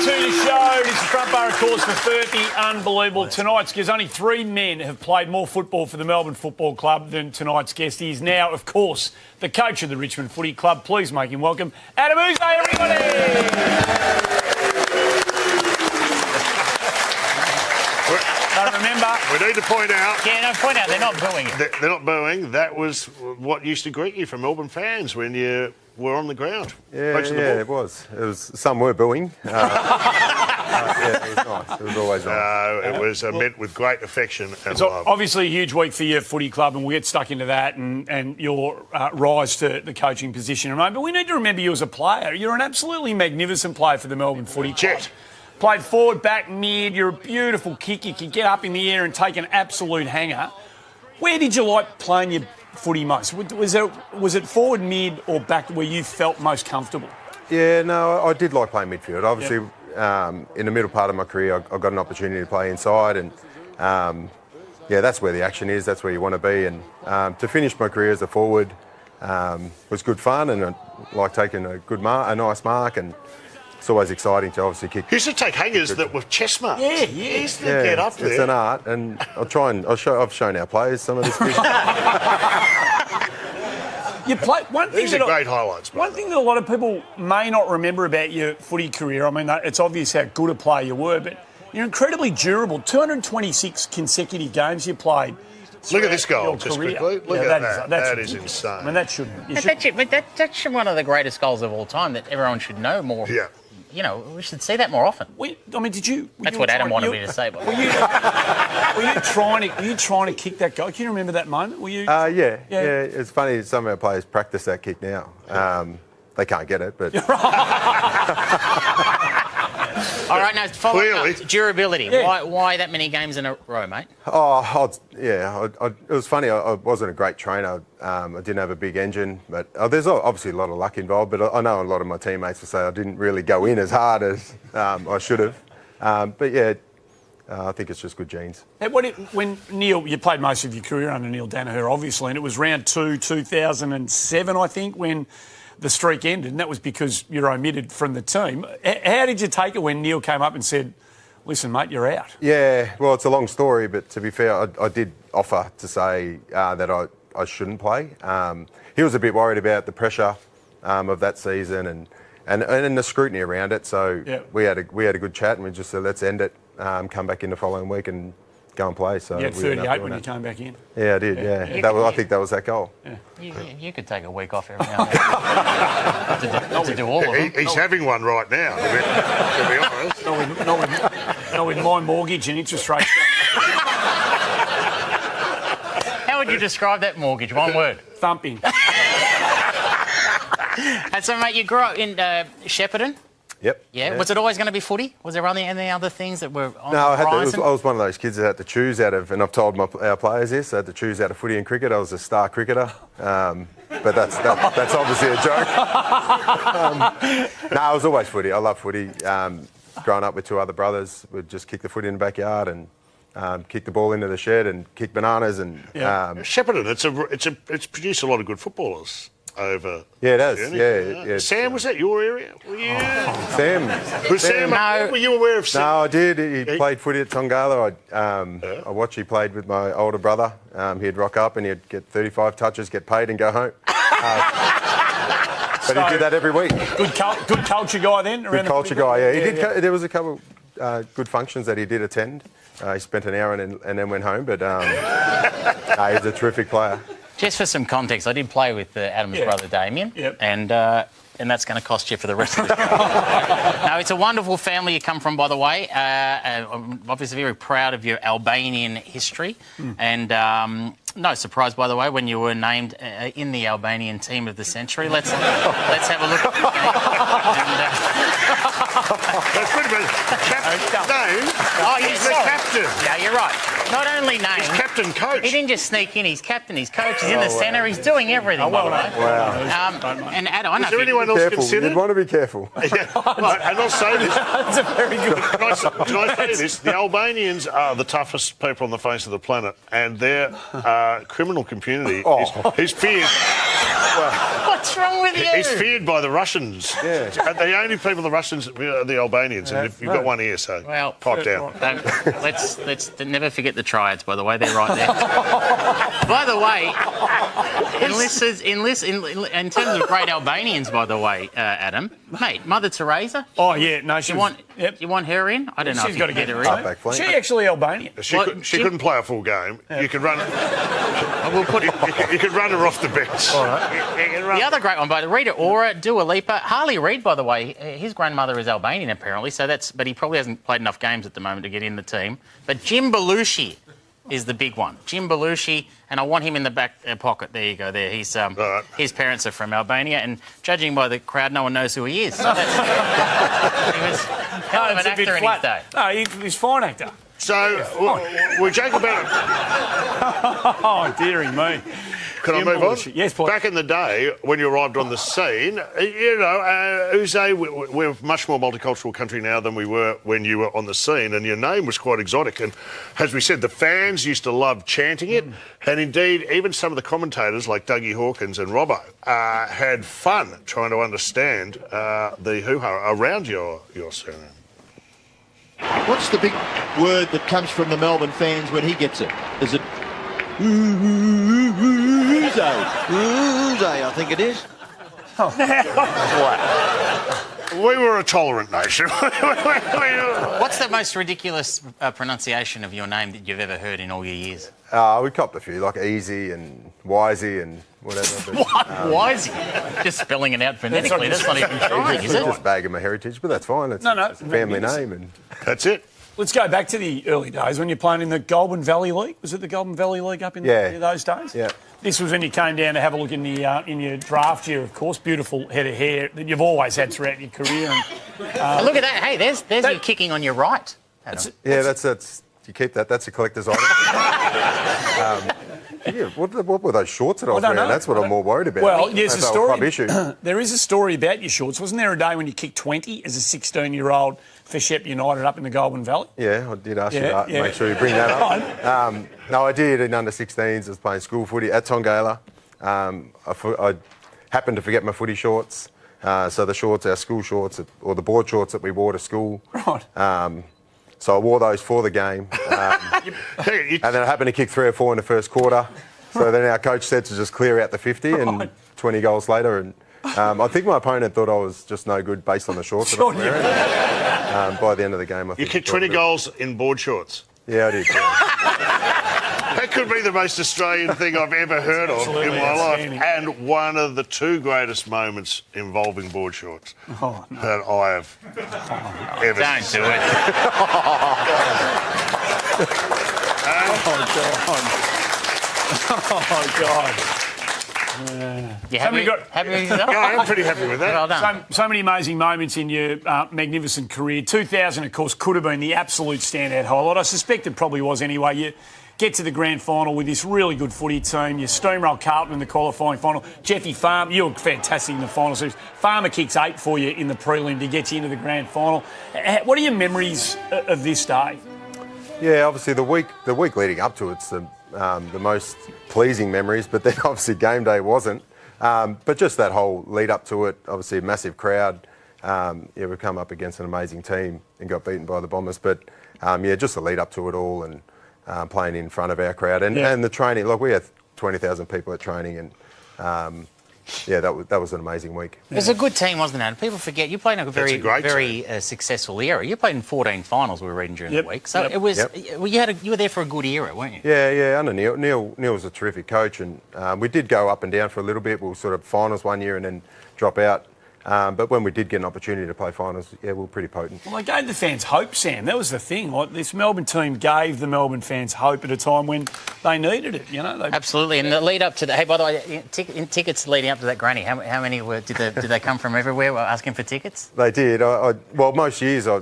to the show. It's the front bar, of course, for 30 unbelievable tonight's guest. Only 3 men have played more football for the Melbourne Football Club than tonight's guest. He is now, of course, the coach of the Richmond Footy Club. Please make him welcome Adem Yze, everybody. Don't remember. We need to point out. Yeah, no, point out they're not booing it. They're not booing. That was what used to greet you from Melbourne fans when you were on the ground. Yeah, it was. Some were booing. Yeah, it was nice. It was always nice. It was met with great affection and It's love. obviously a huge week for your footy club, and we'll get stuck into that and your rise to the coaching position in a moment. But we need to remember you as a player. You're an absolutely magnificent player for the Melbourne Footy Club. Jet. Played forward, back, mid. You're a beautiful kick. You can get up in the air and take an absolute hanger. Where did you like playing your footy most? Was it forward, mid, or back where you felt most comfortable? Yeah, no, I did like playing midfield. Obviously, in the middle part of my career, I got an opportunity to play inside, and that's where the action is. That's where you want to be. And to finish my career as a forward was good fun, and I like taking a nice mark, and it's always exciting to obviously kick. You used to take hangers that were chest marks. Yeah. You used to get up there. It's an art, and I've shown our players some of this. You play one thing. These are great highlights. One thing that a lot of people may not remember about your footy career, I mean, it's obvious how good a player you were, but you're incredibly durable. 226 consecutive games you played. Look at this goal, just quickly. Look at that. That is insane. I mean, that shouldn't. That's one of the greatest goals of all time that everyone should know more. Yeah. You know, we should see that more often. That's what Adam wanted me to say. But were you trying to kick that goal? Can you remember that moment? Were you? Yeah. It's funny. Some of our players practice that kick now. They can't get it, but. All right, now following Clearly. up, durability. Yeah. Why that many games in a row, mate? It was funny. I wasn't a great trainer. I didn't have a big engine, but there's obviously a lot of luck involved. But I know a lot of my teammates will say I didn't really go in as hard as I should have. I think it's just good genes. Hey, when Neil, you played most of your career under Neil Danaher, obviously, and it was round 2, 2007, I think, when the streak ended, and that was because you're omitted from the team. How did you take it when Neil came up and said, listen, mate, you're out? Yeah, well, it's a long story, but to be fair, I did offer to say that I shouldn't play. He was a bit worried about the pressure of that season and the scrutiny around it. So we had a good chat, and we just said, let's end it, come back in the following week and go and play. So you had 38 when you came back in. Yeah, I did. Yeah. I think that was that goal. Yeah. You could take a week off every now and then to do all of them. He's having one right now, to be honest. Not with my mortgage and interest rates. How would you describe that mortgage? One word. Thumping. And so, mate, you grew up in Shepparton. Yep. Yeah. Was it always going to be footy? Was there any other things that were on the horizon? I was one of those kids that had to choose out of, and I've told our players this, I had to choose out of footy and cricket. I was a star cricketer, but that's obviously a joke. No, I was always footy. I love footy. Growing up with 2 other brothers, we'd just kick the footy in the backyard and kick the ball into the shed and kick bananas and. Shepparton, it's produced a lot of good footballers. Over it has. Yeah. Sam, was that your area? Were you? Sam. No. Were you aware of Sam? No, I did. He played footy at Tongala. I watched he played with my older brother. He'd rock up and he'd get 35 touches, get paid and go home. But he did that every week. Good culture guy then? Good culture guy, yeah. He did. There was a couple good functions that he did attend. He spent an hour and then went home, but he's a terrific player. Just for some context, I did play with Adam's brother Damien, and that's going to cost you for the rest of the show. No, it's a wonderful family you come from, by the way. I'm obviously very proud of your Albanian history, and no surprise, by the way, when you were named in the Albanian team of the century. Let's have a look. That's pretty much captain. He's the captain. Yeah, you're right. Not only named. He's captain coach. He didn't just sneak in. He's captain. He's coach. He's in the centre. He's doing everything. Wow. And Adam, I know. Is there anyone else considered? You'd want to be careful. Right, and I'll say this. That's a very good. Can I say this? The Albanians are the toughest people on the face of the planet, and their criminal community is feared. What's wrong with you? He's feared by the Russians. Yeah. The only people the Russians are the Albanians, and you've got one ear, so pipe down. Let's never forget the triads, by the way. They're right there. By the way, in terms of great Albanians, by the way, Adam, mate, Mother Teresa. Oh, yeah. No, she You want her in? I don't know She's if got you to can get get her in. Is she actually Albanian? She couldn't play a full game. You could run. We'll put it. You could run her off the bench. All right. The other great one, by the Rita Ora, Dua Lipa, Harley Reid, by the way, his grandmother is Albanian apparently, but he probably hasn't played enough games at the moment to get in the team. But Jim Belushi is the big one. Jim Belushi, and I want him in the back pocket. There you go. There, he's his parents are from Albania, and judging by the crowd, no one knows who he is. So he was hell of an actor in his day. No, he's a fine actor. So we joke about it. Oh, dearie me. Can I move on? Yes, please. Back in the day, when you arrived on the scene, Yze, we're a much more multicultural country now than we were when you were on the scene, and your name was quite exotic. And as we said, the fans used to love chanting it, and indeed, even some of the commentators, like Dougie Hawkins and Robbo, had fun trying to understand the hoo-ha around your surname. What's the big word that comes from the Melbourne fans when he gets it? Is it Yze? Yze, I think it is. We were a tolerant nation. What's the most ridiculous pronunciation of your name that you've ever heard in all your years? We copped a few, like Easy and Wisey and whatever. But, Wisey? Just spelling it out phonetically. That's not even trying, is it? Just bagging my heritage, but that's fine. It's a family name. And That's it. Let's go back to the early days when you're playing in the Goulburn Valley League. Was it the Goulburn Valley League up in those days? Yeah. This was when you came down to have a look in your draft year, of course. Beautiful head of hair that you've always had throughout your career. And, look at that. Hey, there's you kicking on your right. that's you keep that. That's a collector's item. What were those shorts that I was wearing? That's what I'm more worried about. Well, there's a story. Club issue. There is a story about your shorts. Wasn't there a day when you kicked 20 as a 16-year-old for Shep United up in the Goulburn Valley? Yeah, I did ask you that. Make sure you bring that up. No, I did in under 16s. I was playing school footy at Tongala. I happened to forget my footy shorts. So the shorts, our school shorts, or the board shorts that we wore to school. Right. So I wore those for the game. And then I happened to kick 3 or 4 in the first quarter. So then our coach said to just clear out the 50 and 20 goals later. And I think my opponent thought I was just no good based on the shorts that I was wearing. By the end of the game, I think... You kicked 20 goals in board shorts? Yeah, I did. That could be the most Australian thing I've ever heard of in my life. And one of the 2 greatest moments involving board shorts that I have ever Don't seen. do it. Oh, God. You happy with yourself? Yeah, I'm pretty happy with that. Well done. So many amazing moments in your magnificent career. 2000, of course, could have been the absolute standout highlight. I suspect it probably was anyway. You get to the grand final with this really good footy team. You steamroll Carlton in the qualifying final. Jeffy Farmer, you were fantastic in the final series. Farmer kicks 8 for you in the prelim to get you into the grand final. What are your memories of this day? Yeah, obviously the week leading up to it's the most pleasing memories, but then obviously game day wasn't. But just that whole lead up to it, obviously a massive crowd. We've come up against an amazing team and got beaten by the Bombers. But just the lead up to it all and playing in front of our crowd and the training. Look, we had 20,000 people at training and that was an amazing week. It was a good team, wasn't it? People forget you played in a very successful era. You played in 14 finals. We were reading during the week, so it was. Well, you were there for a good era, weren't you? Yeah. Under Neil. Neil was a terrific coach, and we did go up and down for a little bit. We were sort of finals one year and then drop out. But when we did get an opportunity to play finals, we were pretty potent. Well, they gave the fans hope, Sam. That was the thing. Like, this Melbourne team gave the Melbourne fans hope at a time when they needed it. Absolutely. And the lead up to Hey, by the way, tickets leading up to that granny. How many did they come from everywhere asking for tickets? They did. Well, most years I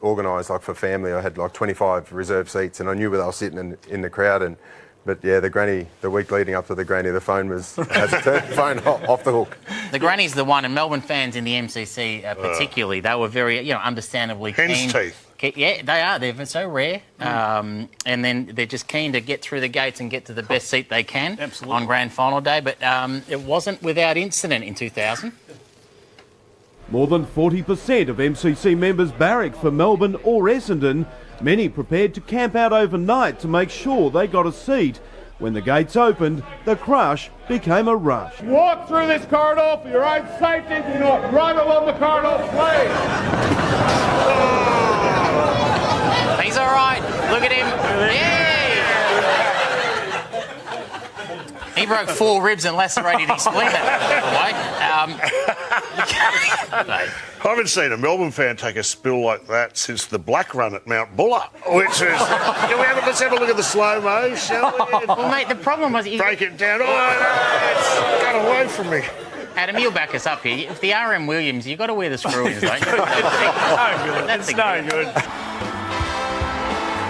organised for family. I had 25 reserved seats, and I knew where they were sitting in the crowd. But the granny, the week leading up to the granny, the phone had to turn the phone off the hook. The granny's the one, and Melbourne fans in the MCC particularly, they were very, understandably Yeah, they are. They're so rare. And then they're just keen to get through the gates and get to the best seat they can on grand final day. But it wasn't without incident in 2000. More than 40% of MCC members barrack for Melbourne or Essendon, many prepared to camp out overnight to make sure they got a seat. When the gates opened, the crush became a rush. Walk through this corridor for your own safety. Do not run along the corridor, please. He's all right. Look at him. Yeah. He broke 4 ribs and lacerated his spleen that way. I haven't seen a Melbourne fan take a spill like that since the Black Run at Mount Buller, let's have a look at the slow-mo, shall we? Well, mate, the problem was... Break it down. It's got away from me. Adam, you'll back us up here. If the RM Williams, you've got to wear the screw-ins, don't you? It's no good.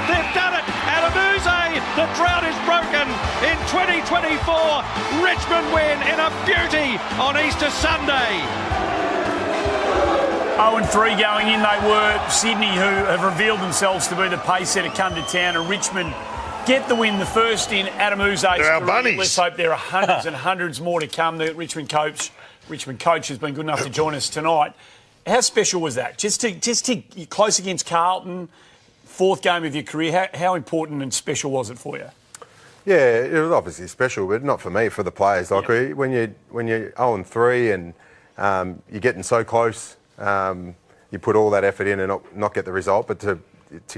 They've done it! Adem Yze, the drought is broken. In 2024, Richmond win in a beauty on Easter Sunday. 0-3 going in. They were Sydney, who have revealed themselves to be the pace setter come to town, and Richmond get the win, the first in Adem Yze's They're our career. bunnies. Let's hope there are hundreds and hundreds more to come. The Richmond coach has been good enough to join us tonight. How special was that? Just to close against Carlton, 4th game of your career. How important and special was it for you? Yeah, it was obviously special, but not for me, for the players. Like when you're 0-3 and you're getting so close. You put all that effort in and not get the result, but to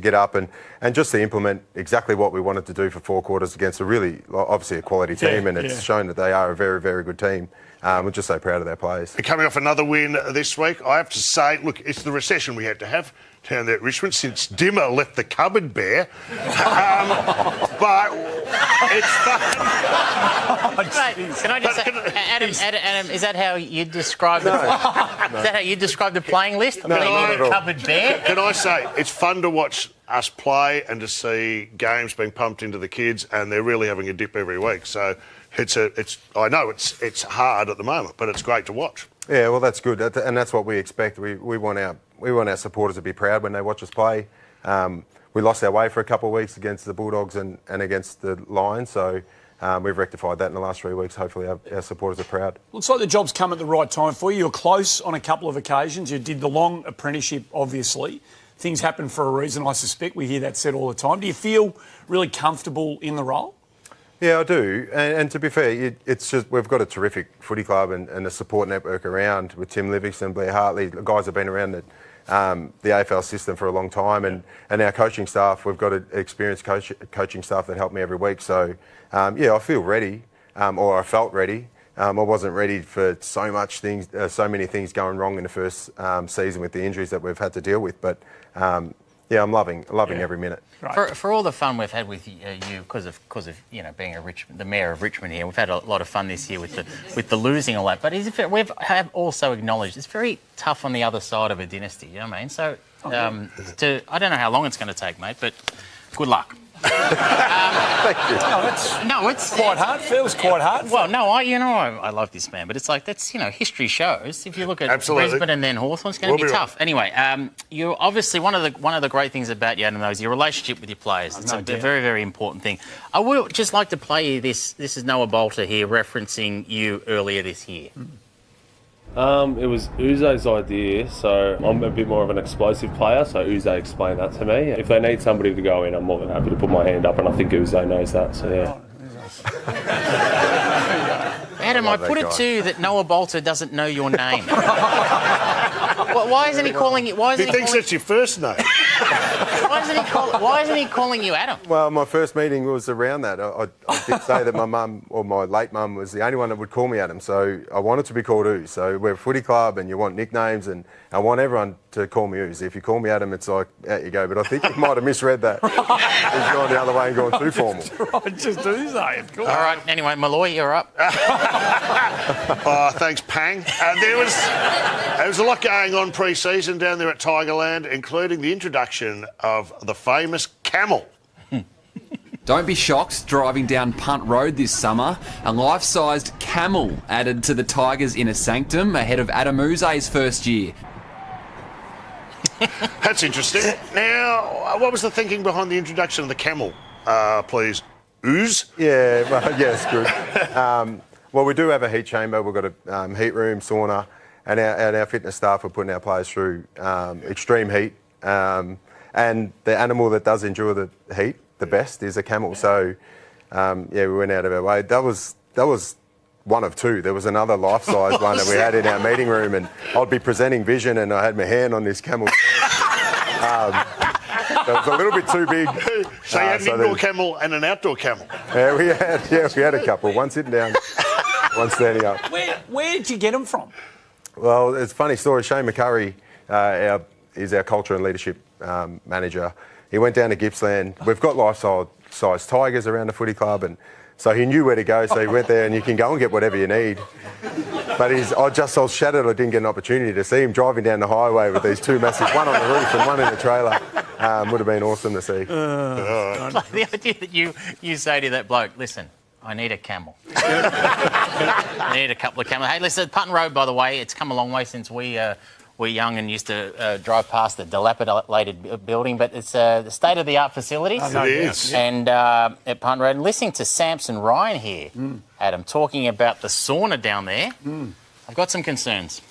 get up and just to implement exactly what we wanted to do for 4 quarters against a really, obviously a quality team, and it's shown that they are a very, very good team. We're just so proud of their players. Coming off another win this week, I have to say, look, it's the recession we had to have down there at Richmond since Dimmer left the cupboard bare. But it's fun. Can I just say, Adam, is that how you describe the? Is that how you describe the playing list? No, not at all. Cupboard bare. Can I say, it's fun to watch us play and to see games being pumped into the kids, and they're really having a dip every week. So I know it's hard at the moment, but it's great to watch. Yeah, well, that's good, and that's what we expect. We want our supporters to be proud when they watch us play. We lost our way for a couple of weeks against the Bulldogs and against the Lions, so we've rectified that in the last 3 weeks. Hopefully our supporters are proud. Looks like the job's come at the right time for you. You were close on a couple of occasions. You did the long apprenticeship, obviously. Things happen for a reason, I suspect. We hear that said all the time. Do you feel really comfortable in the role? Yeah, I do. And to be fair, it's just we've got a terrific footy club and a support network around with Tim Livingston, Blair Hartley. The guys have been around the AFL system for a long time, and our coaching staff, we've got an experienced coaching staff that help me every week. So, I feel ready, or I felt ready. I wasn't ready for so many things going wrong in the first season with the injuries that we've had to deal with. But I'm loving every minute. Right. For all the fun we've had with you, because of being the mayor of Richmond here, we've had a lot of fun this year with the losing all that. But we have also acknowledged it's very tough on the other side of a dynasty. You know what I mean? So I don't know how long it's going to take, mate, but good luck. Thank you. It's quite hard. Feels quite hard. Well, no, I love this man, but it's like history shows. If you look at Brisbane and then Hawthorn, it's going to be tough. Anyway, you're obviously one of the great things about you, Adam, though, is your relationship with your players. It's a very, very important thing. I would just like to play you this. This is Noah Bolter here referencing you earlier this year. It was Yze's idea, so I'm a bit more of an explosive player, so Yze explained that to me. If they need somebody to go in, I'm more than happy to put my hand up, and I think Yze knows that, so yeah. Adam, I put it to you that Noah Bolter doesn't know your name. Why isn't he calling you? He thinks it's your first name. Why isn't he calling you Adam? Well, my first meeting was around that. I did say that my mum, or my late mum, was the only one that would call me Adam, so I wanted to be called Yze. So we're a footy club and you want nicknames, and I want everyone to call me Yze. If you call me Adam, it's like, out you go. But I think you might have misread that. He's gone the other way and gone too formal. Just Yze, of course. All right, anyway, Malloy, you're up. Thanks, Pang. There was a lot going on pre-season down there at Tigerland, including the introduction of the famous camel. Don't be shocked driving down Punt Road this summer. A life-sized camel added to the Tigers' inner sanctum ahead of Adem Yze's first year. That's interesting. Now, what was the thinking behind the introduction of the camel, please? Yze? Yeah, well, yes, good. Well, we do have a heat chamber. We've got a heat room, sauna, and our fitness staff are putting our players through extreme heat. And the animal that does endure the heat the best is a camel. So, we went out of our way. That was one of two. There was another life-size one that we had in our meeting room, and I'd be presenting vision, and I had my hand on this camel. That was a little bit too big. So you had an indoor camel and an outdoor camel. Yeah, we had a couple. One sitting down, one standing up. Where did you get them from? Well, it's a funny story. Shane McCurry is our culture and leadership manager. He went down to Gippsland. We've got life-size tigers around the footy club, and so he knew where to go. So he went there, and you can go and get whatever you need. But I was shattered. I didn't get an opportunity to see him driving down the highway with these two massive, one on the roof and one in the trailer. Would have been awesome to see. Like the idea that you say to that bloke, listen, I need a camel. I need a couple of camels. Hey, listen, Putton Road, by the way, it's come a long way since we were young and used to drive past the dilapidated building, but it's the state-of-the-art facility. It is. And at Putton Road, and listening to Samson Ryan here, Adam, talking about the sauna down there, I've got some concerns.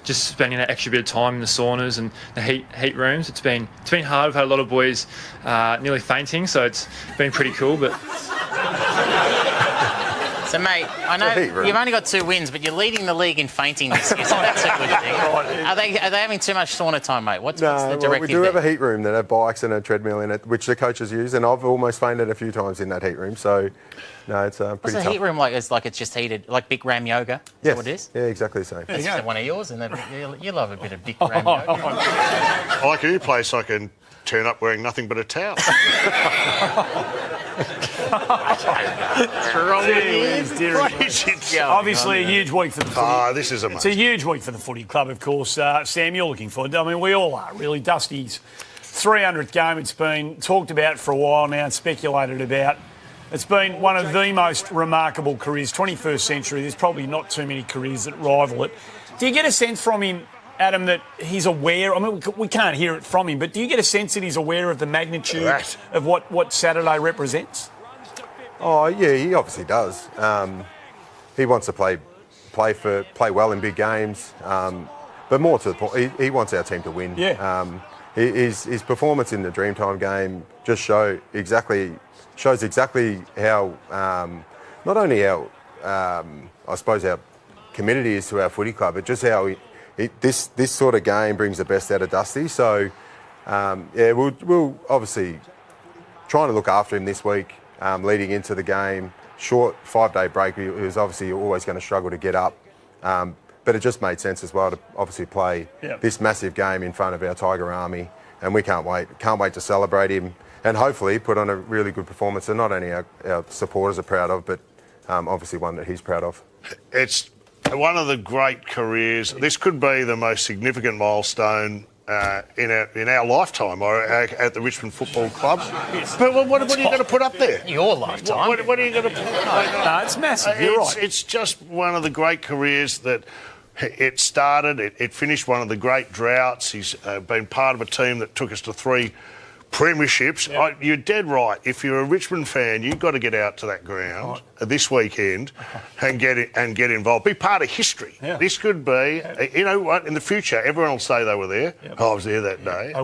Just spending that extra bit of time in the saunas and the heat rooms. It's been hard. We've had a lot of boys nearly fainting, so it's been pretty cool. But so, mate, I know you've only got 2 wins, but you're leading the league in fainting this year, so that's a good thing. Are they having too much sauna time, mate? What's the directive? Well, we do have a heat room that have bikes and a treadmill in it, which the coaches use, and I've almost fainted a few times in that heat room. So, no, it's pretty What's tough. the heat room like? It's like it's just heated, like Big Ram Yoga? Is that what it is? Yeah, exactly the same. That's one of yours, and you love a bit of Big Ram Yoga. I like any place I can turn up wearing nothing but a towel. What's wrong with you? Obviously, a huge week for the footy. This is amazing. It's a huge week for the footy club, of course. Sam, you're looking forward to it. I mean, we all are, really. Dusty's 300th game. It's been talked about for a while now and speculated about. It's been one of the most remarkable careers, 21st century. There's probably not too many careers that rival it. Do you get a sense from him, Adam, that he's aware? I mean, we can't hear it from him, but do you get a sense that he's aware of the magnitude of what Saturday represents? Oh, yeah, he obviously does. He wants to play well in big games, but more to the point, he wants our team to win. Yeah. His performance in the Dreamtime game just shows exactly how not only how I suppose how committed he is to our footy club, but just how this sort of game brings the best out of Dusty. So we'll obviously trying to look after him this week, leading into the game. Short 5-day break. He was obviously always going to struggle to get up, but it just made sense as well to obviously play this massive game in front of our Tiger Army, and we can't wait to celebrate him and hopefully put on a really good performance that not only our supporters are proud of, but obviously one that he's proud of. It's one of the great careers. This could be the most significant milestone in our lifetime at the Richmond Football Club. But what are you going to put up there? Your lifetime. What are you going to put up? No, it's massive. You're right. It's just one of the great careers that it started. It finished one of the great droughts. He's been part of a team that took us to 3 premierships. Yep. You're dead right. If you're a Richmond fan, you've got to get out to that ground this weekend and get involved. Be part of history. Yeah. This could be, you know what, in the future, everyone will say they were there. Yep. I was there that day.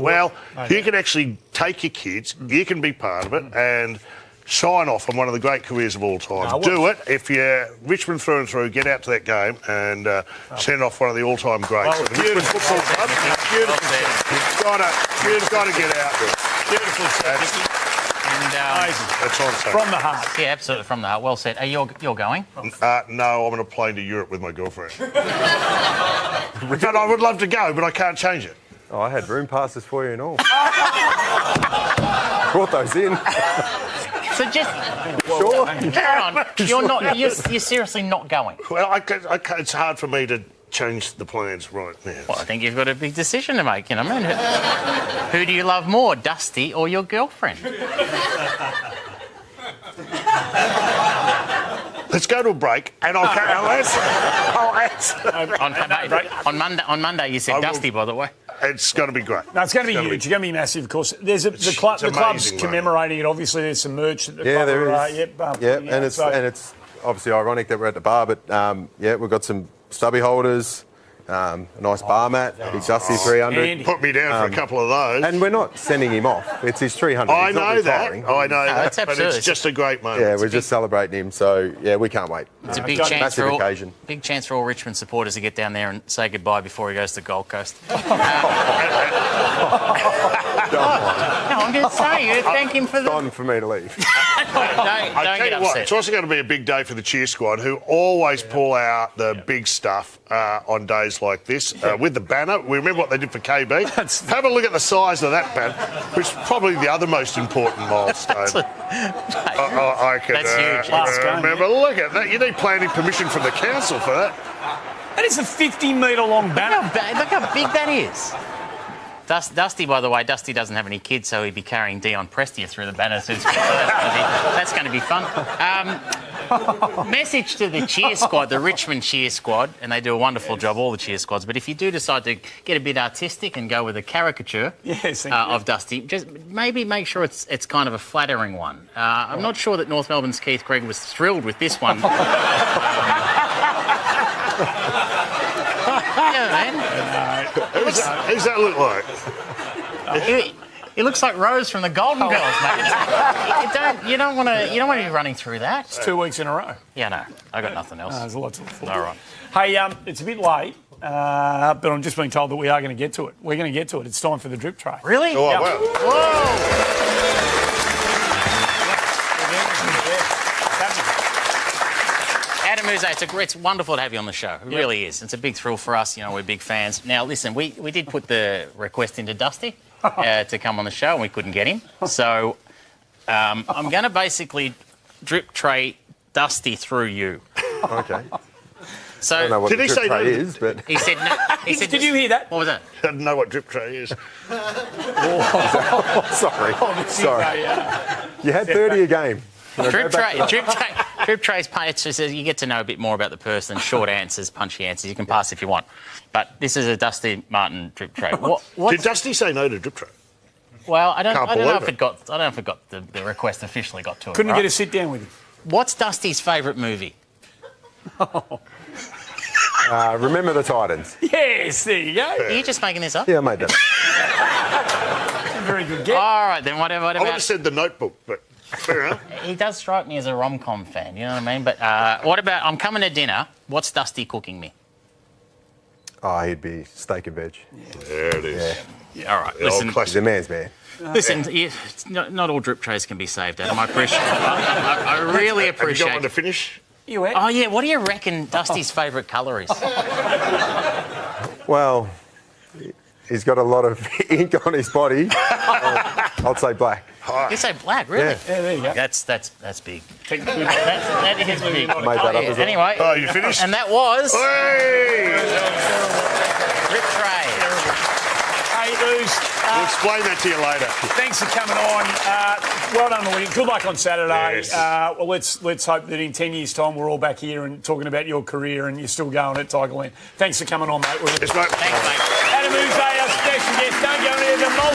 You can actually take your kids, you can be part of it, and sign off on one of the great careers of all time. Do it. If you're Richmond through and through, get out to that game and send off one of the all-time greats. Well, beautiful football club. You've got to get out there. Beautiful set. Amazing. That's on from the heart. Yeah, absolutely from the heart. Well said. You're going? No, I'm on a plane to Europe with my girlfriend. I would love to go, but I can't change it. Oh, I had room passes for you and all. Brought those in. So just you're seriously not going? Well, it's hard for me to change the plans right now. Well, I think you've got a big decision to make. You know, man. Who do you love more, Dusty or your girlfriend? Let's go to a break, and I'll answer. On Monday, you said Dusty, by the way. it's going to be great. No, it's going to be huge. It's going to be massive, of course. There's the club's amazing, commemorating it. Obviously, there's some merch that the club there are, is. and it's obviously ironic that we're at the bar, but we've got some stubby holders. A nice bar mat, Big Dusty 300. Put me down for a couple of those. And we're not sending him off. It's his 300. I know that. That's but absolutely. it's just a great moment. Yeah, we're just celebrating him. So, we can't wait. It's a big chance Massive for all, occasion. big chance for all Richmond supporters to get down there and say goodbye before he goes to Gold Coast. No, I'm going to say, thank him for the... It's time for me to leave. don't get upset. It's also going to be a big day for the cheer squad, who always pull out the big stuff on days like this with the banner. We remember what they did for KB. Have a look at the size of that banner, which is probably the other most important milestone. I can That's huge. remember. Look at that. You need planning permission from the council for that. That is a 50-metre long banner. Look how big that is. Dusty, by the way, Dusty doesn't have any kids, so he'd be carrying Dion Prestia through the banner. So that's going to be fun. Message to the cheer squad, the Richmond cheer squad, and they do a wonderful job, all the cheer squads. But if you do decide to get a bit artistic and go with a caricature of Dusty, just maybe make sure it's kind of a flattering one. I'm not sure that North Melbourne's Keith Gregg was thrilled with this one. Yeah, man. Who's that look like? He looks like Rose from the Golden Girls, mate. You don't want to be running through that. It's 2 weeks in a row. Yeah, no, I got nothing else. There's a lot to look forward All to. right. Hey, it's a bit late, but I'm just being told that we are going to get to it. We're going to get to it. It's time for the drip tray. Really? Oh, Yep. wow. Whoa! Adem Yze, it's wonderful to have you on the show. It really is. It's a big thrill for us. We're big fans. Now, listen, we did put the request into Dusty to come on the show, and we couldn't get him. So I'm going to basically drip tray Dusty through you. Okay. So I don't know what Did the he drip say tray no? is, but... he said no. He said, Did you hear that? What was that? I don't know what drip tray is. Sorry. Sorry. You had 30 a game. Drip tray's it says you get to know a bit more about the person. Short answers, punchy answers. You can pass if you want, but this is a Dusty Martin drip tray. Did Dusty say no to drip tray? Well, I don't know if it. it got. I don't know if it got the request officially got to him. Couldn't right? get a sit down with him. What's Dusty's favourite movie? Remember the Titans. Yes, there you go. Are you just making this up? Yeah, I made that. Very good get. All right, then what I would about? have said The Notebook, but fair enough. He does strike me as a rom-com fan. You know what I mean? But what about? I'm coming to dinner. What's Dusty cooking me? Oh, he'd be steak and veg. There it is. Yeah. All right. The old Listen, He's classic. a man's man. listen. It's not all drip trays can be saved, Adam. I appreciate. I really Have you appreciate. got one to finish? You went. Oh yeah. What do you reckon Dusty's favourite colour is? Well, he's got a lot of ink on his body. I'd say black. You say black, really? Yeah. Yeah, there you go. That's big. Technically, That is big. Made that up as well. Anyway. Oh, you finished? And that was Hey! drip tray. Hey, Ooze, We'll explain that to you later. thanks for coming on. Well done, Louis. Good luck on Saturday. Yes. Well, let's hope that in 10 years' time we're all back here and talking about your career and you're still going at Tigerland. Thanks for coming on, mate. Yes, mate. Thanks, mate. Adem Yze, our special guest. Don't go anywhere.